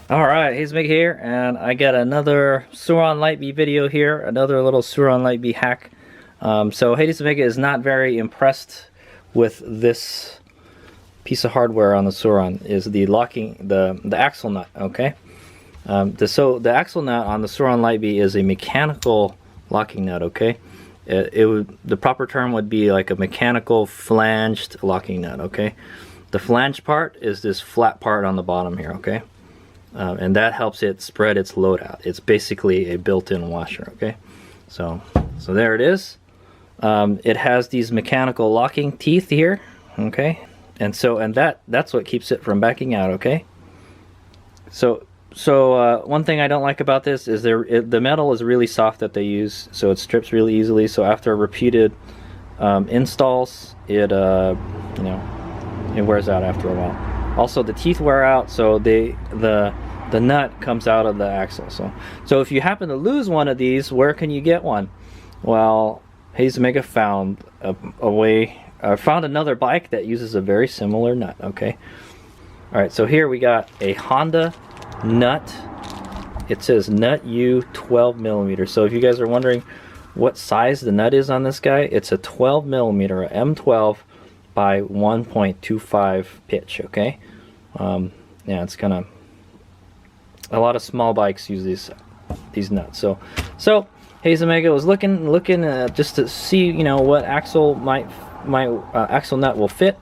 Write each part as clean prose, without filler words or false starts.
Alright, here's Mick here, and I got another Sur Ron Light Bee video here, another little Sur Ron Light Bee hack. So Hades Omega is not very impressed with this piece of hardware on the Sur Ron, is the locking, the axle nut, okay? So the axle nut on the Sur Ron Light Bee is a mechanical locking nut, okay? The proper term would be like a mechanical flanged locking nut, okay? The flange part is this flat part on the bottom here, okay? And that helps it spread its load out. It's basically a built-in washer, okay? So there it is. It has these mechanical locking teeth here, okay? And that's what keeps it from backing out, okay? So one thing I don't like about this is the metal is really soft that they use, so it strips really easily. So after repeated installs, it it wears out after a while. Also, the teeth wear out, so the nut comes out of the axle. So if you happen to lose one of these, where can you get one? Well, Hades Omega found a way. Found another bike that uses a very similar nut. Okay. All right. So here we got a Honda nut. It says nut U 12 millimeter. So if you guys are wondering what size the nut is on this guy, it's a 12 millimeter, a M12 by 1.25 pitch. Okay. Yeah, it's kind of a lot of small bikes use these nuts. So Hades Omega was looking just to see, what axle my axle nut will fit,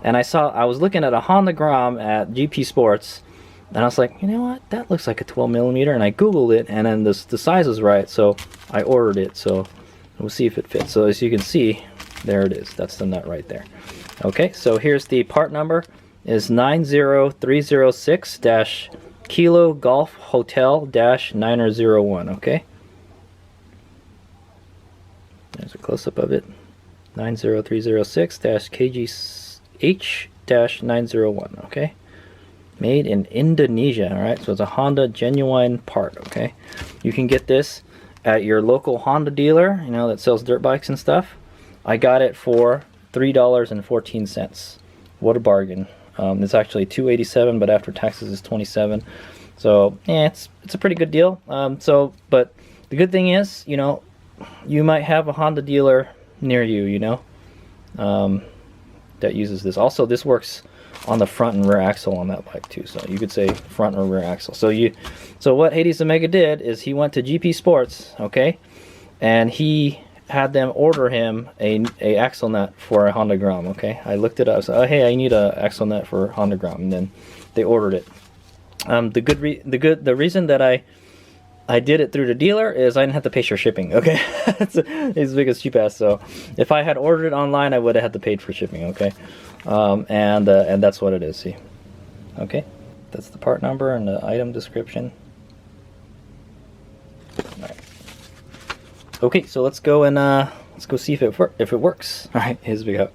and I was looking at a Honda Grom at GP Sports, and I was like, you know what, that looks like a 12 millimeter, and I googled it, and then the size is right, so I ordered it. So we'll see if it fits. So as you can see, there it is. That's the nut right there. Okay, so here's the part number. Is 90306 Kilo Golf Hotel 901. Okay, there's a close-up of it. 90306 KGH 901. Okay, made in Indonesia. All right, so it's a Honda genuine part. Okay, you can get this at your local Honda dealer, that sells dirt bikes and stuff. I got it for $3.14. What a bargain. It's actually $2.87, but after taxes is $27. So yeah, it's a pretty good deal. But the good thing is, you might have a Honda dealer near you, that uses this. Also, this works on the front and rear axle on that bike too. So you could say front or rear axle. So what Hades Omega did is he went to GP Sports, okay, and he had them order him a axle nut for a Honda Grom. Okay, I looked it up. So hey, I need a axle nut for Honda Grom, and then they ordered it. The reason that I did it through the dealer is I didn't have to pay for shipping. Okay, it's big as cheap ass. So if I had ordered it online, I would have had to pay for shipping. Okay, and that's what it is. See, okay, that's the part number and the item description. All right. Okay, so let's go see if it works. All right, here's we go.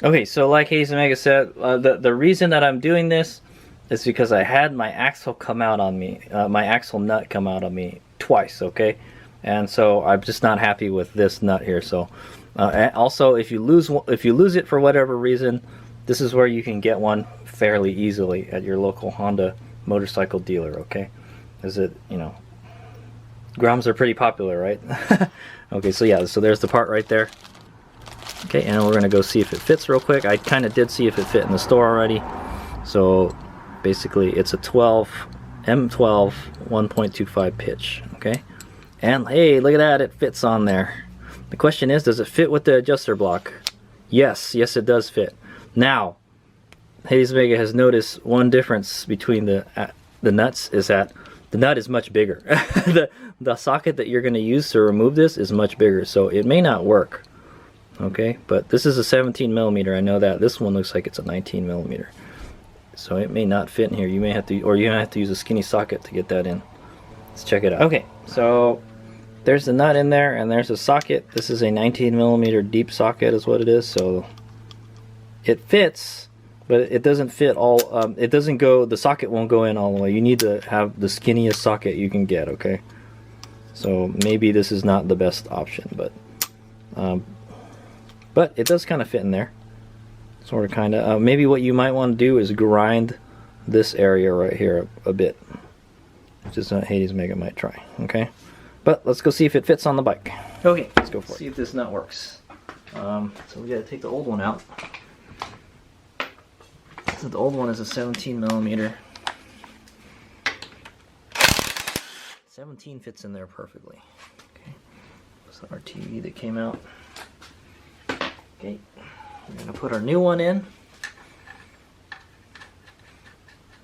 Okay, so like Hades Omega said, the reason that I'm doing this is because I had my axle come out on me, my axle nut come out on me twice. Okay, and so I'm just not happy with this nut here. So also, if you lose it for whatever reason, this is where you can get one fairly easily at your local Honda motorcycle dealer. Okay, Groms are pretty popular, right? Okay, so yeah, so there's the part right there. Okay, and we're gonna go see if it fits real quick. I kind of did see if it fit in the store already. So basically, it's a M12 1.25 pitch. Okay, and hey, look at that, it fits on there. The question is, does it fit with the adjuster block? Yes, it does fit. Now, Hades Omega has noticed one difference between the nuts is that the nut is much bigger. the socket that you're going to use to remove this is much bigger, so it may not work. Okay, but this is a 17 millimeter. I know that. This one looks like it's a 19 millimeter. so it may not fit in here. You may have to, or you might have to use a skinny socket to get that in. Let's check it out. Okay, so there's the nut in there, and there's a socket. This is a 19mm deep socket is what it is, so it fits, but it doesn't fit all, it doesn't go, the socket won't go in all the way. You need to have the skinniest socket you can get, okay? So maybe this is not the best option, but it does kind of fit in there. Sort of, kind of. Maybe what you might want to do is grind this area right here a bit, which is what Hades Mega might try. Okay, but let's go see if it fits on the bike. Okay, let's go for it. See if this nut works. So we got to take the old one out. So the old one is a 17mm. 17 fits in there perfectly. Okay, that's our TV that came out. Okay. We're going to put our new one in.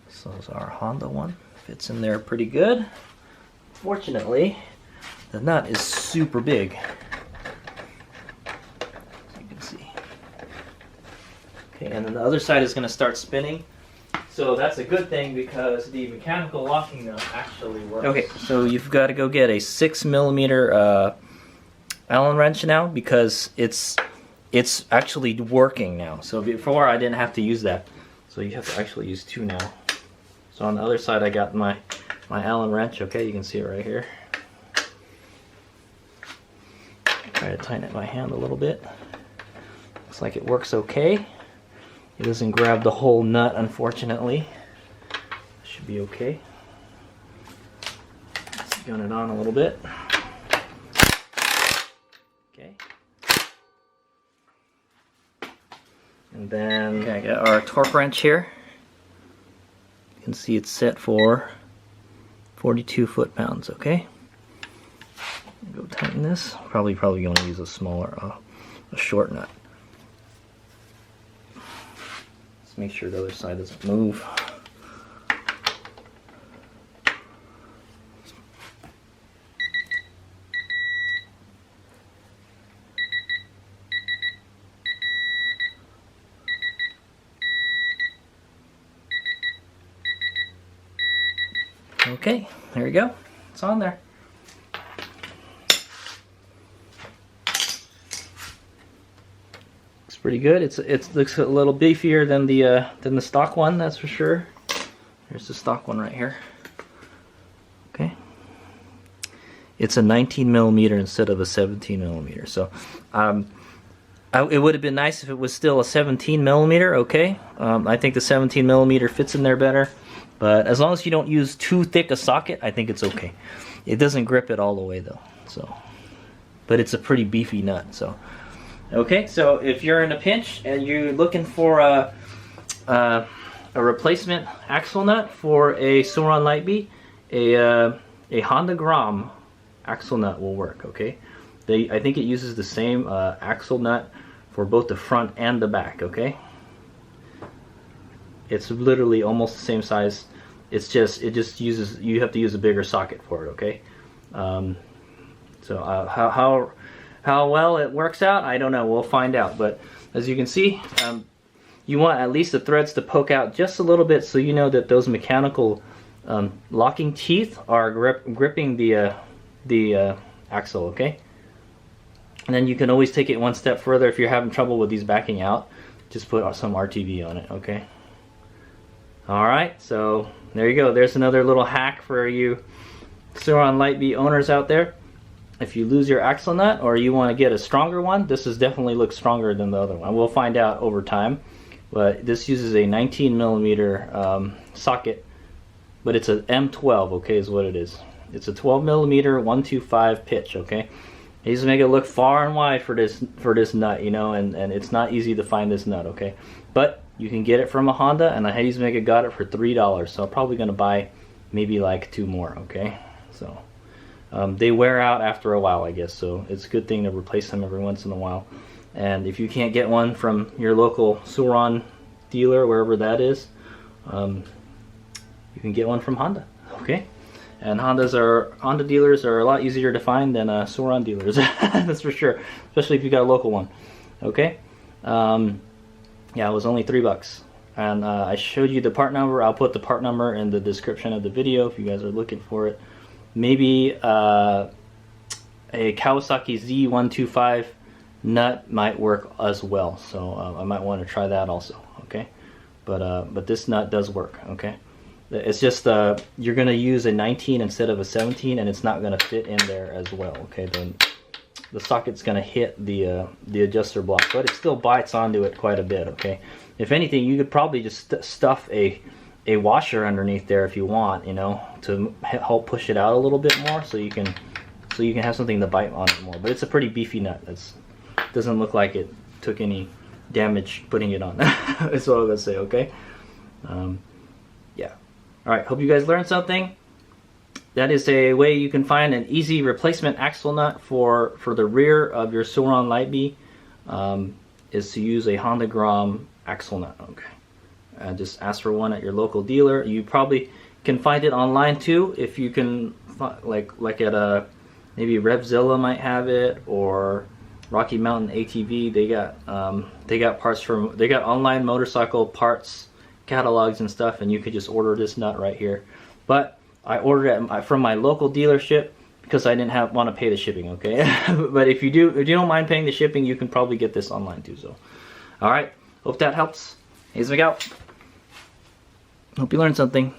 So is our Honda one. Fits in there pretty good. Fortunately, the nut is super big. As you can see. Okay, and then the other side is going to start spinning. So that's a good thing because the mechanical locking nut actually works. Okay, so you've got to go get a 6mm Allen wrench now because it's actually working now. So before I didn't have to use that. So you have to actually use 2 now. So on the other side I got my Allen wrench. Okay, you can see it right here. Try to tighten it by hand a little bit. Looks like it works okay. It doesn't grab the whole nut, unfortunately. Should be okay. Let's gun it on a little bit. Okay. And then I got our torque wrench here. You can see it's set for 42 foot-pounds, okay? Go tighten this. Probably going to use a smaller, a short nut. Let's make sure the other side doesn't move. Okay, there you go. It's on there. Looks pretty good. It looks a little beefier than the stock one, that's for sure. Here's the stock one right here. Okay. It's a 19mm instead of a 17mm. So it would have been nice if it was still a 17mm. Okay. I think the 17mm fits in there better. But as long as you don't use too thick a socket, I think it's okay. It doesn't grip it all the way though. So, but it's a pretty beefy nut. So, okay. So if you're in a pinch and you're looking for a replacement axle nut for a Sur Ron Light Bee, a Honda Grom axle nut will work. Okay. I think it uses the same axle nut for both the front and the back. Okay. It's literally almost the same size. It just uses, you have to use a bigger socket for it, okay? So how well it works out, I don't know. We'll find out. But as you can see, you want at least the threads to poke out just a little bit, so you know that those mechanical locking teeth are gripping the axle, okay? And then you can always take it one step further if you're having trouble with these backing out. Just put some RTV on it, okay? Alright, so there you go. There's another little hack for you Sur Ron Light Bee owners out there. If you lose your axle nut or you want to get a stronger one, this definitely looks stronger than the other one. We'll find out over time. But this uses a 19mm socket, but it's a M12, okay, is what it is. It's a 12mm 125 pitch, okay? They just make it look far and wide for this nut, you know, and it's not easy to find this nut, okay? But you can get it from a Honda, and the Hades Mega got it for $3, so I'm probably gonna buy maybe like 2 more, okay? So they wear out after a while, I guess, so it's a good thing to replace them every once in a while. And if you can't get one from your local Sur Ron dealer, wherever that is, you can get one from Honda, okay? And Honda dealers are a lot easier to find than Sur Ron dealers, that's for sure, especially if you got a local one, okay? Yeah, it was only $3. and I showed you the part number. I'll put the part number in the description of the video if you guys are looking for it. Maybe a Kawasaki Z125 nut might work as well, so I might want to try that also. Okay, but this nut does work. Okay, it's just you're gonna use a 19 instead of a 17, and it's not gonna fit in there as well. Okay, then the socket's gonna hit the adjuster block, but it still bites onto it quite a bit. Okay, if anything, you could probably just stuff a washer underneath there if you want, you know, to help push it out a little bit more, so you can have something to bite on it more. But it's a pretty beefy nut. Doesn't look like it took any damage putting it on. That's what I'm gonna say. Okay, yeah. All right, hope you guys learned something. That is a way you can find an easy replacement axle nut for the rear of your Sur Ron Light Bee, is to use a Honda Grom axle nut. Okay, just ask for one at your local dealer. You probably can find it online too, if you can, like at a maybe Revzilla might have it, or Rocky Mountain ATV. They got parts from, they got online motorcycle parts catalogs and stuff, and you could just order this nut right here. But I ordered it from my local dealership because I didn't want to pay the shipping. Okay, but if you don't mind paying the shipping, you can probably get this online too. So, all right, hope that helps. Hayes out. Hope you learned something.